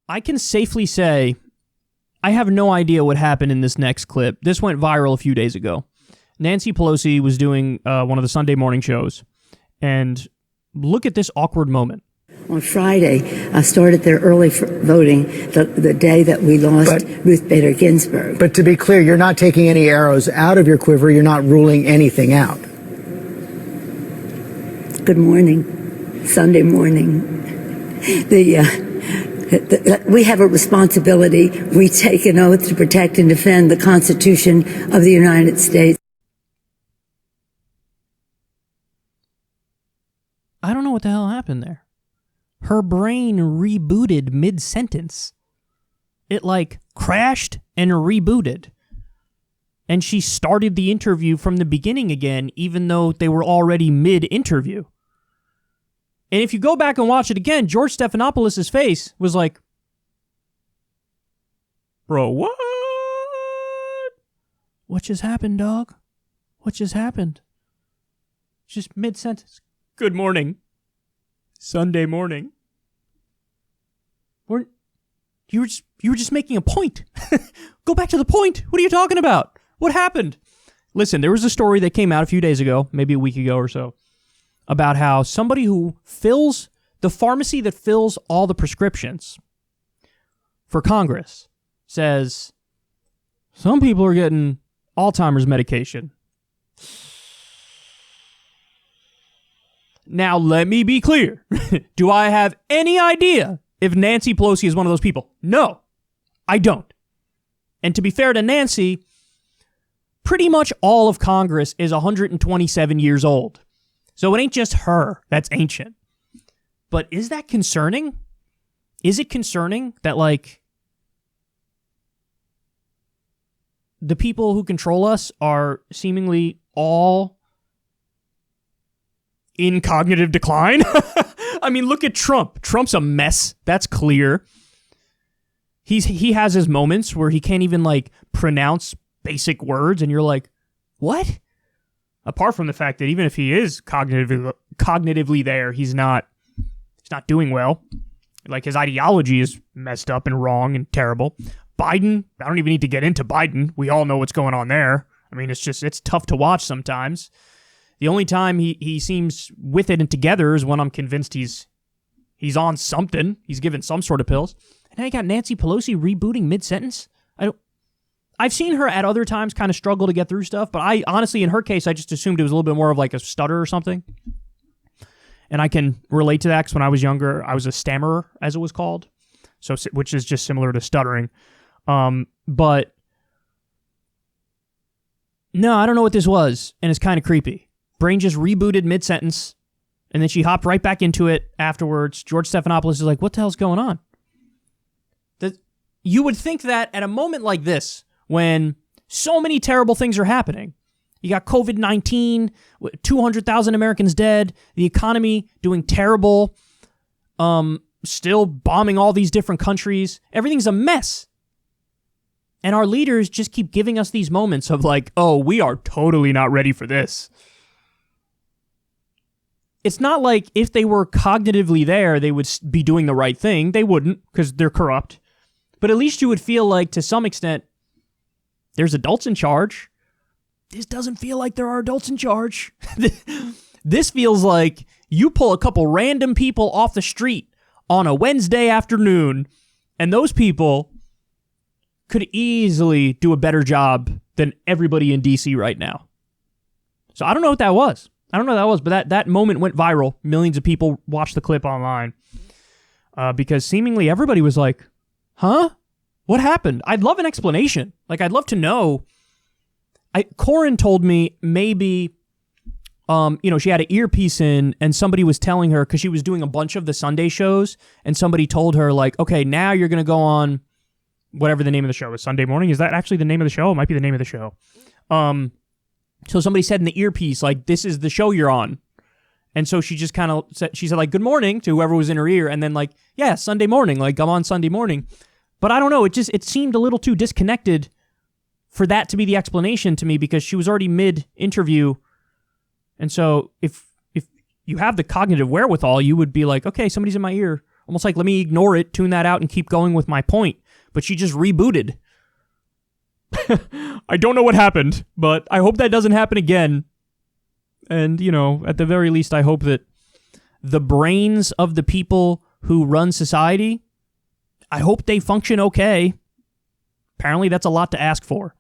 I can safely say I have no idea what happened in this next clip. This went viral a few days ago. Nancy Pelosi was doing one of the Sunday morning shows, and look at this awkward moment. On Friday, I started there early for voting the day that we lost Ruth Bader Ginsburg. But to be clear, you're not taking any arrows out of your quiver. You're not ruling anything out. Good morning. Sunday morning. We have a responsibility. We take an oath to protect and defend the Constitution of the United States. I don't know what the hell happened there. Her brain rebooted mid-sentence. It crashed and rebooted. And she started the interview from the beginning again, even though they were already mid-interview. And if you go back and watch it again, George Stephanopoulos' face was like, bro, what? What just happened, dog? What just happened? Just mid-sentence. Good morning. Sunday morning. You were just making a point. Go back to the point. What are you talking about? What happened? Listen, there was a story that came out a few days ago, maybe a week ago or so, about how somebody who fills the pharmacy that fills all the prescriptions for Congress says some people are getting Alzheimer's medication. Now, let me be clear. Do I have any idea if Nancy Pelosi is one of those people? No, I don't. And to be fair to Nancy, pretty much all of Congress is 127 years old. So it ain't just her that's ancient. But is that concerning? Is it concerning that, the people who control us are seemingly all in cognitive decline? I mean, look at Trump. Trump's a mess. That's clear. He has his moments where he can't even pronounce basic words, and you're like, what? Apart from the fact that even if he is cognitively there, he's not doing well. His ideology is messed up and wrong and terrible. Biden, I don't even need to get into Biden. We all know what's going on there. I mean, it's tough to watch sometimes. The only time he seems with it and together is when I'm convinced he's on something. He's given some sort of pills. And now you got Nancy Pelosi rebooting mid-sentence. I've seen her at other times kind of struggle to get through stuff, but I honestly, in her case, I just assumed it was a little bit more of a stutter or something. And I can relate to that because when I was younger, I was a stammerer, as it was called, so which is just similar to stuttering. But no, I don't know what this was, and it's kind of creepy. Brain just rebooted mid-sentence, and then she hopped right back into it afterwards. George Stephanopoulos is like, what the hell's going on? You would think that at a moment like this, when so many terrible things are happening, you got COVID-19, 200,000 Americans dead, the economy doing terrible, still bombing all these different countries, everything's a mess. And our leaders just keep giving us these moments of oh, we are totally not ready for this. It's not like if they were cognitively there, they would be doing the right thing. They wouldn't, because they're corrupt. But at least you would feel to some extent, there's adults in charge. This doesn't feel like there are adults in charge. This feels like you pull a couple random people off the street on a Wednesday afternoon, and those people could easily do a better job than everybody in D.C. right now. So I don't know what that was. But that moment went viral. Millions of people watched the clip online because seemingly everybody was like, huh? What happened? I'd love an explanation. I'd love to know. Corin told me maybe, she had an earpiece in and somebody was telling her, because she was doing a bunch of the Sunday shows, and somebody told her, okay, now you're going to go on whatever the name of the show is. Sunday morning? Is that actually the name of the show? It might be the name of the show. So somebody said in the earpiece, this is the show you're on. And so she just kind of said, good morning to whoever was in her ear. And then yeah, Sunday morning, I'm on Sunday morning. But I don't know. It seemed a little too disconnected for that to be the explanation to me, because she was already mid-interview. And so if you have the cognitive wherewithal, you would be like, okay, somebody's in my ear. Almost like, let me ignore it, tune that out, and keep going with my point. But she just rebooted. I don't know what happened, but I hope that doesn't happen again. And, at the very least, I hope that the brains of the people who run society, I hope they function okay. Apparently, that's a lot to ask for.